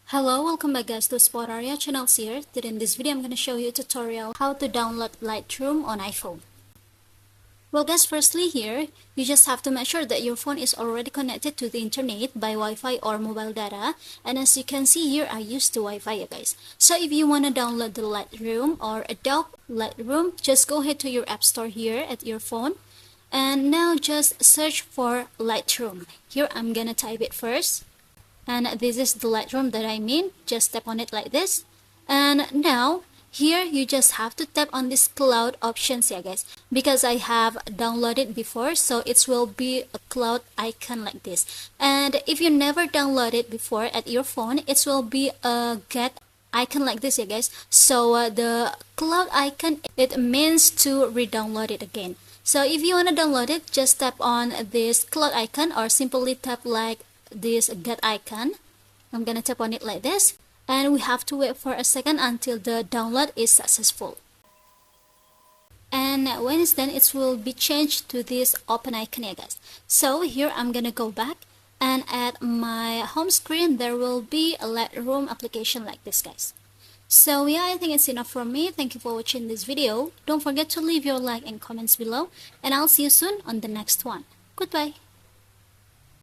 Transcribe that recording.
Hello, welcome back guys to Spot Area channels here. Today in this video I'm going to show you a tutorial how to download Lightroom on iPhone. Well guys, firstly here, you just have to make sure that your phone is already connected to the internet by Wi-Fi or mobile data. And as you can see here, I used the Wi-Fi guys. So if you want to download the Lightroom or Adobe Lightroom, just go ahead to your app store here at your phone. And now just search for Lightroom. Here I'm going to type it first. And this is the Lightroom that I mean. Just tap on it like this. And now here you just have to tap on this cloud options here guys, because I have downloaded before, so it will be a cloud icon like this. And if you never downloaded before at your phone, it will be a get icon like this here guys. So the cloud icon, it means to re-download it again. So if you want to download it, just tap on this cloud icon or simply tap like this get icon. I'm gonna tap on it like this, and we have to wait for a second until the download is successful. And when it's done, it will be changed to this open icon here guys. So here I'm gonna go back, and at my home screen there will be a Lightroom application like this guys. So yeah, I think it's enough from me. Thank you for watching this video. Don't forget to leave your like and comments below, and I'll see you soon on the next one. Goodbye.